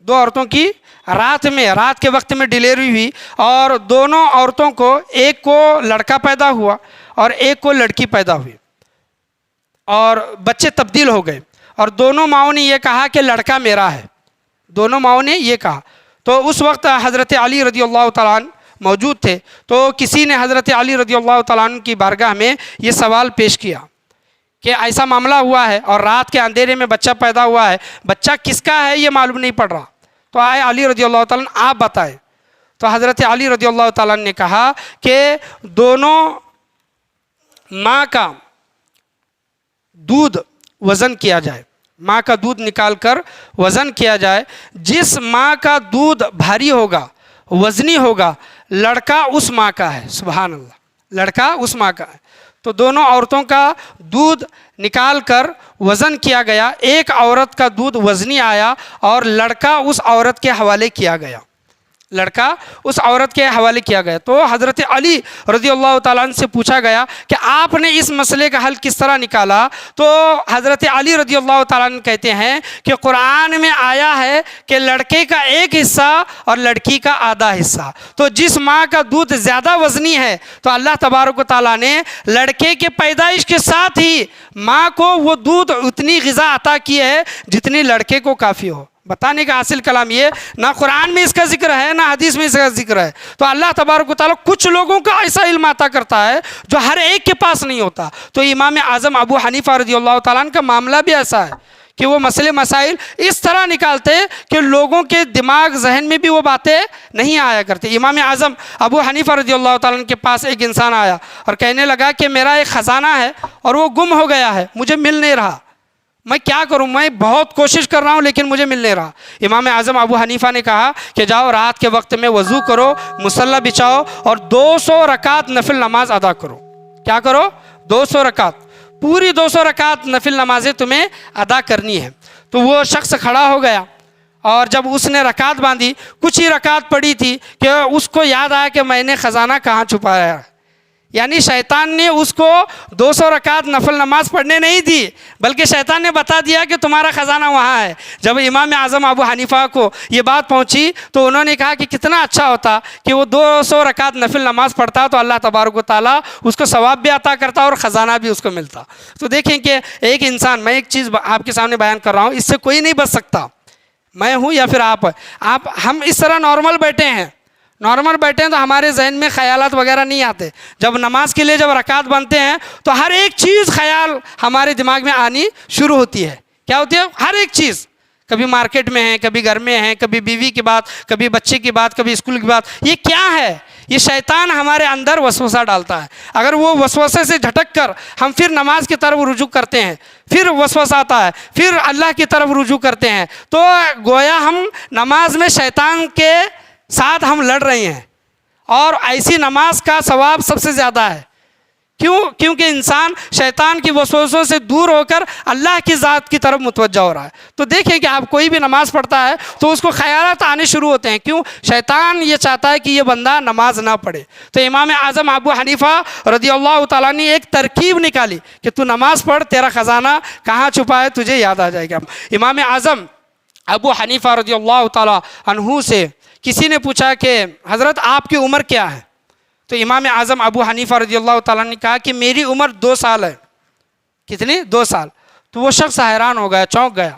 دو عورتوں کی رات کے وقت میں ڈیلیوری ہوئی، اور دونوں عورتوں کو، ایک کو لڑکا پیدا ہوا اور ایک کو لڑکی پیدا ہوئی، اور بچے تبدیل ہو گئے، اور دونوں ماؤں نے یہ کہا کہ لڑکا میرا ہے، دونوں ماؤں نے یہ کہا۔ تو اس وقت حضرت علی رضی اللہ تعالیٰ عنہ موجود تھے، تو کسی نے حضرت علی رضی اللہ تعالیٰ عنہ کی بارگاہ میں یہ سوال پیش کیا کہ ایسا معاملہ ہوا ہے اور رات کے اندھیرے میں بچہ پیدا ہوا ہے، بچہ کس کا ہے یہ معلوم نہیں پڑ رہا، تو آئے علی رضی اللہ تعالیٰ عنہ آپ بتائیں۔ تو حضرت علی رضی اللہ تعالیٰ عنہ نے کہا کہ دونوں ماں کا دودھ وزن کیا جائے، ماں کا دودھ نکال کر وزن کیا جائے، جس ماں کا دودھ بھاری ہوگا، وزنی ہوگا، لڑکا اس ماں کا ہے۔ سبحان اللہ، لڑکا اس ماں کا ہے۔ تو دونوں عورتوں کا دودھ نکال کر وزن کیا گیا، ایک عورت کا دودھ وزنی آیا اور لڑکا اس عورت کے حوالے کیا گیا، لڑکا اس عورت کے حوالے کیا گیا۔ تو حضرت علی رضی اللہ تعالیٰ عنہ سے پوچھا گیا کہ آپ نے اس مسئلے کا حل کس طرح نکالا؟ تو حضرت علی رضی اللہ تعالیٰ عنہ کہتے ہیں کہ قرآن میں آیا ہے کہ لڑکے کا ایک حصہ اور لڑکی کا آدھا حصہ، تو جس ماں کا دودھ زیادہ وزنی ہے تو اللہ تبارک و تعالیٰ نے لڑکے کے پیدائش کے ساتھ ہی ماں کو وہ دودھ اتنی غذا عطا کی ہے جتنی لڑکے کو کافی ہو۔ بتانے کا حاصل کلام یہ، نہ قرآن میں اس کا ذکر ہے نہ حدیث میں اس کا ذکر ہے۔ تو اللہ تبارک و تعالیٰ کچھ لوگوں کا ایسا علم عطا کرتا ہے جو ہر ایک کے پاس نہیں ہوتا۔ تو امام اعظم ابو حنیفہ رضی اللہ تعالیٰ عنہ کا معاملہ بھی ایسا ہے کہ وہ مسائل اس طرح نکالتے کہ لوگوں کے دماغ ذہن میں بھی وہ باتیں نہیں آیا کرتی۔ امام اعظم ابو حنیفہ رضی اللہ تعالیٰ عنہ کے پاس ایک انسان آیا اور کہنے لگا کہ میرا ایک خزانہ ہے اور وہ گم ہو گیا ہے، مجھے مل نہیں رہا، میں کیا کروں؟ میں بہت کوشش کر رہا ہوں لیکن مجھے مل نہیں رہا۔ امام اعظم ابو حنیفہ نے کہا کہ جاؤ رات کے وقت میں وضو کرو، مصلی بچھاؤ اور 200 رکعت نفل نماز ادا کرو۔ کیا کرو؟ 200 رکعت، پوری 200 رکعت نفل نمازیں تمہیں ادا کرنی ہے۔ تو وہ شخص کھڑا ہو گیا اور جب اس نے رکعت باندھی، کچھ ہی رکعت پڑی تھی کہ اس کو یاد آیا کہ میں نے خزانہ کہاں چھپایا ہے۔ یعنی شیطان نے اس کو 200 رکعت نفل نماز پڑھنے نہیں دی، بلکہ شیطان نے بتا دیا کہ تمہارا خزانہ وہاں ہے۔ جب امام اعظم ابو حنیفہ کو یہ بات پہنچی تو انہوں نے کہا کہ کتنا اچھا ہوتا کہ وہ 200 رکعت نفل نماز پڑھتا تو اللہ تبارک و تعالیٰ اس کو ثواب بھی عطا کرتا اور خزانہ بھی اس کو ملتا۔ تو دیکھیں کہ ایک انسان، میں ایک چیز آپ کے سامنے بیان کر رہا ہوں، اس سے کوئی نہیں بچ سکتا، میں ہوں یا پھر آپ، ہم اس طرح نارمل بیٹھے ہیں تو ہمارے ذہن میں خیالات وغیرہ نہیں آتے۔ جب نماز کے لیے جب رکعت بنتے ہیں تو ہر ایک چیز خیال ہمارے دماغ میں آنی شروع ہوتی ہے۔ کیا ہوتی ہے؟ ہر ایک چیز، کبھی مارکیٹ میں ہیں، کبھی گھر میں ہیں، کبھی بیوی کی بات، کبھی بچے کی بات، کبھی اسکول کی بات۔ یہ کیا ہے؟ یہ شیطان ہمارے اندر وسوسہ ڈالتا ہے۔ اگر وہ وسوسے سے جھٹک کر ہم پھر نماز کی طرف رجوع کرتے ہیں، پھر وسوسہ آتا ہے، پھر اللہ کی طرف رجوع کرتے ہیں، تو گویا ہم نماز میں شیطان کے ساتھ ہم لڑ رہے ہیں، اور ایسی نماز کا ثواب سب سے زیادہ ہے۔ کیونکہ انسان شیطان کی وسوسوں سے دور ہو کر اللہ کی ذات کی طرف متوجہ ہو رہا ہے۔ تو دیکھیں کہ آپ کوئی بھی نماز پڑھتا ہے تو اس کو خیالات آنے شروع ہوتے ہیں، کیوں؟ شیطان یہ چاہتا ہے کہ یہ بندہ نماز نہ پڑھے۔ تو امام اعظم ابو حنیفہ رضی اللہ تعالیٰ نے ایک ترکیب نکالی کہ تو نماز پڑھ، تیرا خزانہ کہاں چھپا ہے تجھے یاد آ جائے گا۔ امام اعظم ابو حنیفہ رضی اللہ تعالیٰ عنہ سے کسی نے پوچھا کہ حضرت آپ کی عمر کیا ہے؟ تو امام اعظم ابو حنیفہ رضی اللہ تعالیٰ نے کہا کہ میری عمر 2 سال ہے۔ کتنی؟ 2 سال۔ تو وہ شخص حیران ہو گیا، چونک گیا۔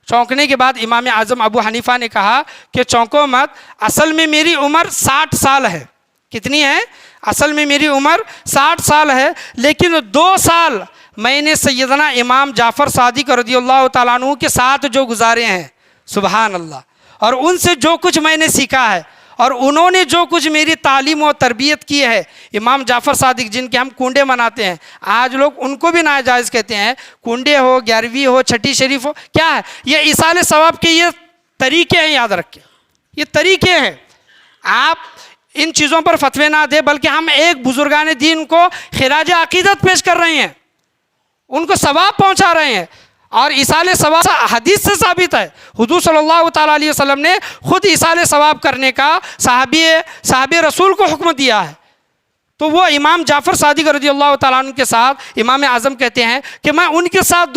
چونکنے کے بعد امام اعظم ابو حنیفہ نے کہا کہ چونکو مت، اصل میں میری عمر 60 سال ہے۔ کتنی ہے؟ اصل میں میری عمر 60 سال ہے، لیکن 2 سال میں نے سیدنا امام جعفر صادق رضی اللہ تعالیٰ عنہ کے ساتھ جو گزارے ہیں، سبحان اللہ، اور ان سے جو کچھ میں نے سیکھا ہے اور انہوں نے جو کچھ میری تعلیم و تربیت کی ہے، امام جعفر صادق جن کے ہم کنڈے مناتے ہیں، آج لوگ ان کو بھی ناجائز کہتے ہیں، کنڈے ہو، 11ویں ہو، چھٹی شریف ہو، کیا ہے یہ ایصال ثواب کے یہ طریقے ہیں، یاد رکھیں یہ طریقے ہیں۔ آپ ان چیزوں پر فتوے نہ دیں، بلکہ ہم ایک بزرگان دین کو خراج عقیدت پیش کر رہے ہیں، ان کو ثواب پہنچا رہے ہیں۔ اور ایصال ثواب حدیث سے ثابت ہے، حضور صلی اللہ تعالیٰ علیہ وسلم نے خود ایصال ثواب کرنے کا صحابی رسول کو حکم دیا ہے۔ تو وہ امام جعفر صادق رضی اللہ تعالیٰ عنہ کے ساتھ امام اعظم کہتے ہیں کہ میں ان کے ساتھ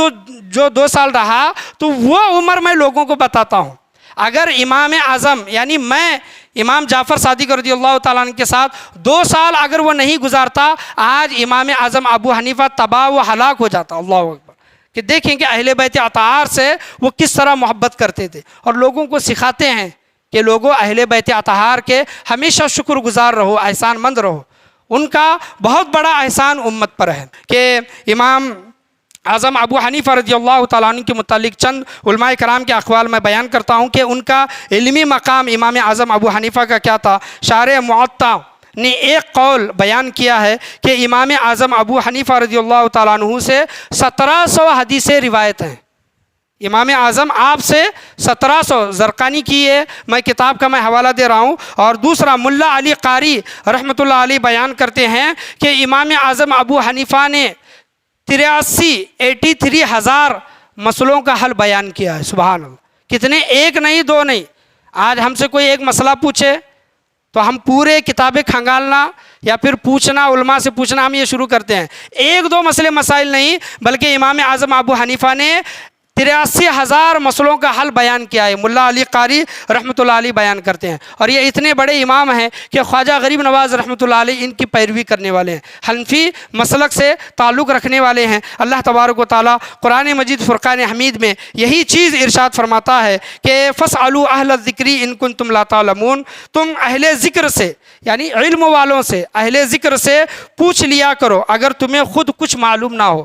جو 2 سال رہا تو وہ عمر میں لوگوں کو بتاتا ہوں۔ اگر امام اعظم یعنی میں امام جعفر صادق رضی اللہ تعالیٰ عنہ کے ساتھ 2 سال اگر وہ نہیں گزارتا، آج امام اعظم ابو حنیفہ تباہ و ہلاک ہو جاتا۔ اللہ اکبر! کہ دیکھیں کہ اہل بیت اطہار سے وہ کس طرح محبت کرتے تھے، اور لوگوں کو سکھاتے ہیں کہ لوگوں اہل بیت اطہار کے ہمیشہ شکر گزار رہو، احسان مند رہو، ان کا بہت بڑا احسان امت پر ہے۔ کہ امام اعظم ابو حنیفہ رضی اللہ تعالیٰ عنہ کے متعلق چند علماء کرام کے اقوال میں بیان کرتا ہوں کہ ان کا علمی مقام امام اعظم ابو حنیفہ کا کیا تھا۔ شارح معطا نے ایک قول بیان کیا ہے کہ امام اعظم ابو حنیفہ رضی اللہ تعالیٰ عنہ سے 1700 حدیثیں روایت ہیں۔ امام اعظم آپ سے 1700 زرقانی کی ہے، میں کتاب کا حوالہ دے رہا ہوں۔ اور دوسرا ملا علی قاری رحمۃ اللہ علیہ بیان کرتے ہیں کہ امام اعظم ابو حنیفہ نے 83,000 مسئلوں کا حل بیان کیا ہے۔ سبحان اللہ! کتنے؟ ایک نہیں، 2 نہیں۔ آج ہم سے کوئی ایک مسئلہ پوچھے تو ہم پورے کتابیں کھنگالنا یا پھر پوچھنا، علماء سے پوچھنا، ہم یہ شروع کرتے ہیں۔ 1-2 مسئلے مسائل نہیں، بلکہ امام اعظم ابو حنیفہ نے 83,000 مسئلوں کا حل بیان کیا ہے۔ ملا علی قاری رحمۃ اللہ علیہ بیان کرتے ہیں، اور یہ اتنے بڑے امام ہیں کہ خواجہ غریب نواز رحمۃ اللہ علیہ ان کی پیروی کرنے والے ہیں، حنفی مسلک سے تعلق رکھنے والے ہیں۔ اللہ تبارک و تعالیٰ قرآن مجید فرقان حمید میں یہی چیز ارشاد فرماتا ہے کہ فَاسْأَلُوا أَهْلَ الذِّكْرِ إِن كُنتُمْ لَا تَعْلَمُونَ، تم اہل ذکر سے یعنی علم والوں سے، اہل ذکر سے پوچھ لیا کرو اگر تمہیں خود کچھ معلوم نہ ہو۔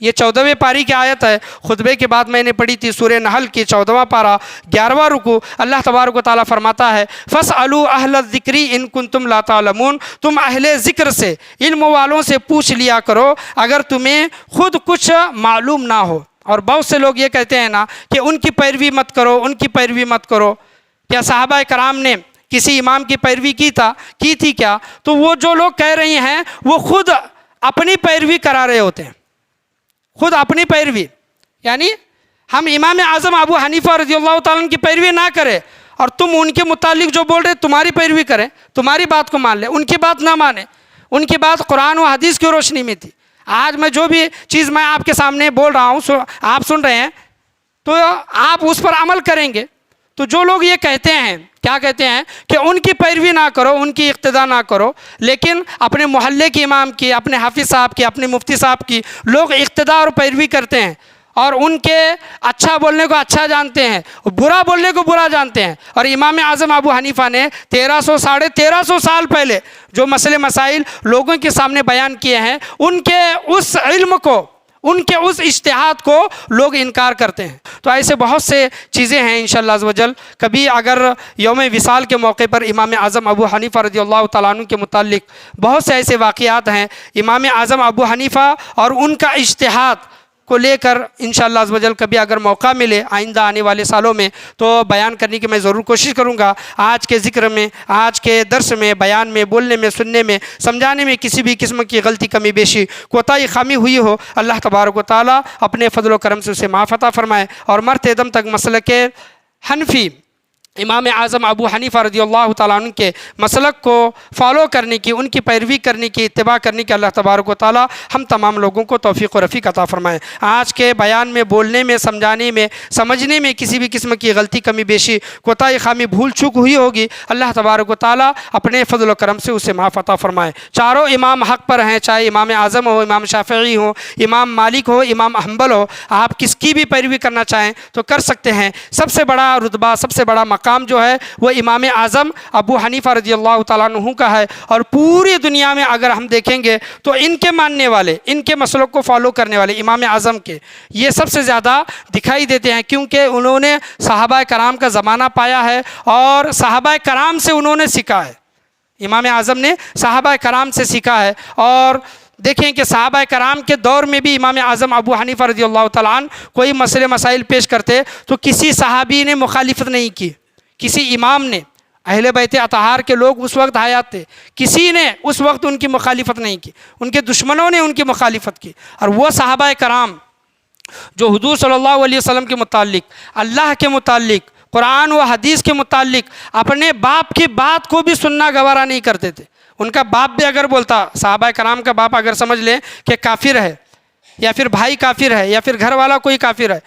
یہ 14ویں پاری کی آیت ہے، خطبے کے بعد میں نے پڑھی تھی، سورہ نحل کی 14واں پارہ 11واں رکوع۔ اللہ تبارک و تعالیٰ فرماتا ہے فَاسْأَلُوا أَهْلَ الذِّكْرِ إِن كُنتُمْ لَا تَعْلَمُونَ، تم اہل ذکر سے، علم والوں سے پوچھ لیا کرو اگر تمہیں خود کچھ معلوم نہ ہو۔ اور بہت سے لوگ یہ کہتے ہیں نا کہ ان کی پیروی مت کرو، ان کی پیروی مت کرو۔ کیا صحابہ کرام نے کسی امام کی پیروی کی تھی کیا؟ تو وہ جو لوگ کہہ رہے ہیں وہ خود اپنی پیروی کرا رہے ہوتے ہیں، خود اپنی پیروی۔ یعنی ہم امام اعظم ابو حنیفہ رضی اللہ تعالیٰ عنہ کی پیروی نہ کریں اور تم ان کے متعلق جو بول رہے تمہاری پیروی کریں، تمہاری بات کو مان لیں، ان کی بات نہ مانیں۔ ان کی بات قرآن و حدیث کی روشنی میں تھی۔ آج میں جو بھی چیز میں آپ کے سامنے بول رہا ہوں آپ سن رہے ہیں تو آپ اس پر عمل کریں گے۔ تو جو لوگ یہ کہتے ہیں، کیا کہتے ہیں کہ ان کی پیروی نہ کرو، ان کی اقتداء نہ کرو، لیکن اپنے محلے کے امام کی، اپنے حافظ صاحب کی، اپنے مفتی صاحب کی لوگ اقتداء اور پیروی کرتے ہیں، اور ان کے اچھا بولنے کو اچھا جانتے ہیں، برا بولنے کو برا جانتے ہیں۔ اور امام اعظم ابو حنیفہ نے 1300 سال پہلے جو مسئلے مسائل لوگوں کے سامنے بیان کیے ہیں، ان کے اس علم کو، ان کے اس اجتہاد کو لوگ انکار کرتے ہیں۔ تو ایسے بہت سے چیزیں ہیں انشاءاللہ عز و جل۔ کبھی اگر یوم وصال کے موقع پر امام اعظم ابو حنیفہ رضی اللہ تعالیٰ عنہ کے متعلق بہت سے ایسے واقعات ہیں، امام اعظم ابو حنیفہ اور ان کا اجتہاد کو لے کر انشاءاللہ عز و جل کبھی اگر موقع ملے آئندہ آنے والے سالوں میں تو بیان کرنے کی میں ضرور کوشش کروں گا۔ آج کے ذکر میں، آج کے درس میں، بیان میں، بولنے میں، سننے میں، سمجھانے میں کسی بھی قسم کی غلطی، کمی بیشی، کوتاہی، خامی ہوئی ہو، اللہ تبارک و تعالیٰ اپنے فضل و کرم سے اسے معاف عطا فرمائے، اور مرتے دم تک مسلک حنفی امام اعظم ابو حنیفہ رضی اللہ تعالیٰ عنہ کے مسلک کو فالو کرنے کی، ان کی پیروی کرنے کی، اتباع کرنے کی اللہ تبارک و تعالیٰ ہم تمام لوگوں کو توفیق و رفیق عطا فرمائے۔ آج کے بیان میں، بولنے میں، سمجھانے میں، سمجھنے میں کسی بھی قسم کی غلطی، کمی بیشی، کوتاہی، خامی، بھول چوک ہوئی ہوگی، اللہ تبارک و تعالیٰ اپنے فضل و کرم سے اسے معاف عطا فرمائے۔ چاروں امام حق پر ہیں، چاہے امام اعظم ہو، امام شافعی ہو، امام مالک ہو، امام حنبل ہو، آپ کس کی بھی پیروی کرنا چاہیں تو کر سکتے ہیں۔ سب سے بڑا رتبہ، سب سے بڑا مقام مقام جو ہے وہ امام اعظم ابو حنیفہ رضی اللہ تعالیٰ عنہ کا ہے، اور پوری دنیا میں اگر ہم دیکھیں گے تو ان کے ماننے والے، ان کے مسلک کو فالو کرنے والے امام اعظم کے یہ سب سے زیادہ دکھائی دیتے ہیں، کیونکہ انہوں نے صحابہ کرام کا زمانہ پایا ہے اور صحابہ کرام سے انہوں نے سیکھا ہے۔ امام اعظم نے صحابہ کرام سے سیکھا ہے، اور دیکھیں کہ صحابہ کرام کے دور میں بھی امام اعظم ابو حنیفہ رضی اللہ تعالیٰ عنہ کوئی مسئلے مسائل پیش کرتے تو کسی صحابی نے مخالفت نہیں کی، کسی امام نے، اہل بیت اطہار کے لوگ اس وقت حیات تھے، کسی نے اس وقت ان کی مخالفت نہیں کی، ان کے دشمنوں نے ان کی مخالفت کی۔ اور وہ صحابہ کرام جو حضور صلی اللہ علیہ وسلم کے متعلق، اللہ کے متعلق، قرآن و حدیث کے متعلق اپنے باپ کی بات کو بھی سننا گوارا نہیں کرتے تھے۔ ان کا باپ بھی اگر بولتا، صحابہ کرام کا باپ اگر سمجھ لیں کہ کافر ہے، یا پھر بھائی کافر ہے، یا پھر گھر والا کوئی کافر ہے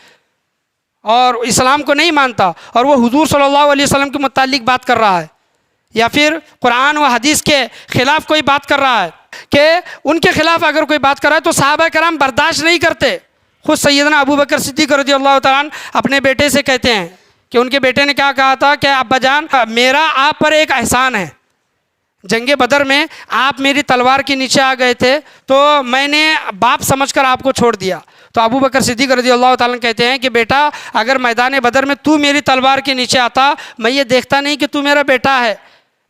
اور اسلام کو نہیں مانتا، اور وہ حضور صلی اللہ علیہ وسلم کے متعلق بات کر رہا ہے، یا پھر قرآن و حدیث کے خلاف کوئی بات کر رہا ہے، کہ ان کے خلاف اگر کوئی بات کر رہا ہے تو صحابہ کرام برداشت نہیں کرتے۔ خود سیدنا ابو بکر صدیق رضی اللہ تعالیٰ عنہ اپنے بیٹے سے کہتے ہیں کہ ان کے بیٹے نے کیا کہا تھا کہ ابا جان، میرا آپ پر ایک احسان ہے، جنگ بدر میں آپ میری تلوار کے نیچے آ گئے تھے تو میں نے باپ سمجھ کر آپ کو چھوڑ دیا۔ تو ابو بکر صدیق رضی اللہ تعالیٰ عنہ کہتے ہیں کہ بیٹا، اگر میدان بدر میں تو میری تلوار کے نیچے آتا، میں یہ دیکھتا نہیں کہ تو میرا بیٹا ہے،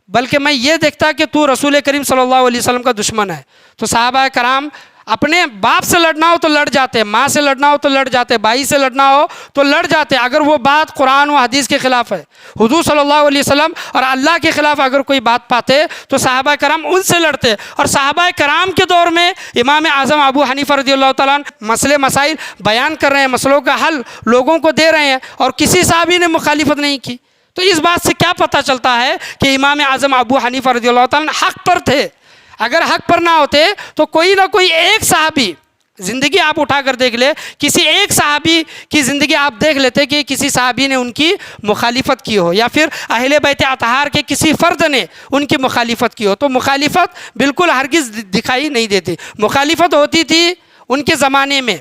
بلکہ میں یہ دیکھتا کہ تو رسول کریم صلی اللہ علیہ وسلم کا دشمن ہے۔ تو صحابہ کرام اپنے باپ سے لڑنا ہو تو لڑ جاتے، ماں سے لڑنا ہو تو لڑ جاتے، بھائی سے لڑنا ہو تو لڑ جاتے، اگر وہ بات قرآن و حدیث کے خلاف ہے، حضور صلی اللہ علیہ وسلم اور اللہ کے خلاف اگر کوئی بات پاتے تو صحابہ کرام ان سے لڑتے۔ اور صحابہ کرام کے دور میں امام اعظم ابو حنیفہ رضی اللہ تعالیٰ عنہ مسئلے مسائل بیان کر رہے ہیں، مسئلوں کا حل لوگوں کو دے رہے ہیں، اور کسی صحابی نے مخالفت نہیں کی۔ تو اس بات سے کیا پتہ چلتا ہے کہ امام اعظم ابو حنیفہ رضی اللہ تعالیٰ عنہ حق پر تھے۔ اگر حق پر نہ ہوتے تو کوئی نہ کوئی ایک صحابی، زندگی آپ اٹھا کر دیکھ لے، کسی ایک صحابی کی زندگی آپ دیکھ لیتے کہ کسی صحابی نے ان کی مخالفت کی ہو، یا پھر اہل بیت اطہار کے کسی فرد نے ان کی مخالفت کی ہو۔ تو مخالفت بالکل ہرگز دکھائی نہیں دیتی۔ مخالفت ہوتی تھی ان کے زمانے میں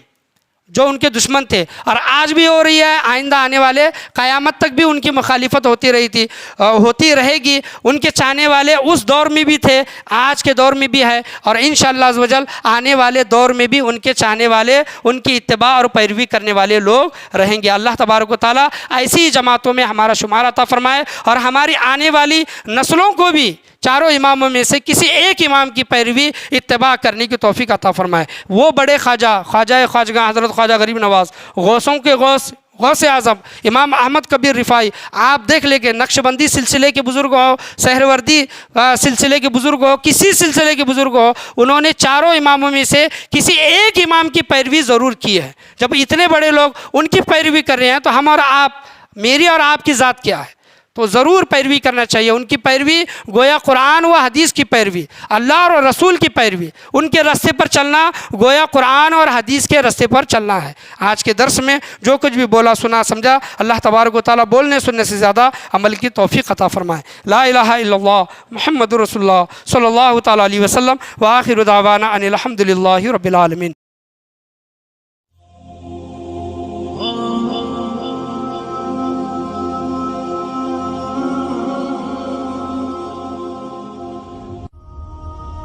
جو ان کے دشمن تھے، اور آج بھی ہو رہی ہے، آئندہ آنے والے قیامت تک بھی ان کی مخالفت ہوتی رہی تھی، ہوتی رہے گی۔ ان کے چاہنے والے اس دور میں بھی تھے، آج کے دور میں بھی ہے، اور انشاءاللہ عز و جل آنے والے دور میں بھی ان کے چاہنے والے، ان کی اتباع اور پیروی کرنے والے لوگ رہیں گے۔ اللہ تبارک و تعالیٰ ایسی جماعتوں میں ہمارا شمار عطا فرمائے، اور ہماری آنے والی نسلوں کو بھی چاروں اماموں میں سے کسی ایک امام کی پیروی اتباع کرنے کی توفیق عطا فرمائے۔ وہ بڑے خواجہ خواجگاں حضرت خواجہ غریب نواز، غوثوں کے غوث اعظم امام احمد کبیر رفاعی، آپ دیکھ لیں کہ نقش بندی سلسلے کے بزرگ ہو، سہروردی سلسلے کے بزرگ ہو، کسی سلسلے کے بزرگ ہو، انہوں نے چاروں اماموں میں سے کسی ایک امام کی پیروی ضرور کی ہے۔ جب اتنے بڑے لوگ ان کی پیروی کر رہے ہیں تو ہم اور آپ، میری اور آپ کی ذات کیا ہے؟ تو ضرور پیروی کرنا چاہیے۔ ان کی پیروی گویا قرآن و حدیث کی پیروی، اللہ اور رسول کی پیروی، ان کے راستے پر چلنا گویا قرآن اور حدیث کے راستے پر چلنا ہے۔ آج کے درس میں جو کچھ بھی بولا سنا سمجھا، اللہ تبارک و تعالیٰ بولنے سننے سے زیادہ عمل کی توفیق عطا فرمائے۔ لا الہ الا اللہ محمد رسول اللہ صلی اللہ تعالیٰ علیہ وسلم، وآخر دعوانا ان الحمد للہ رب العالمین۔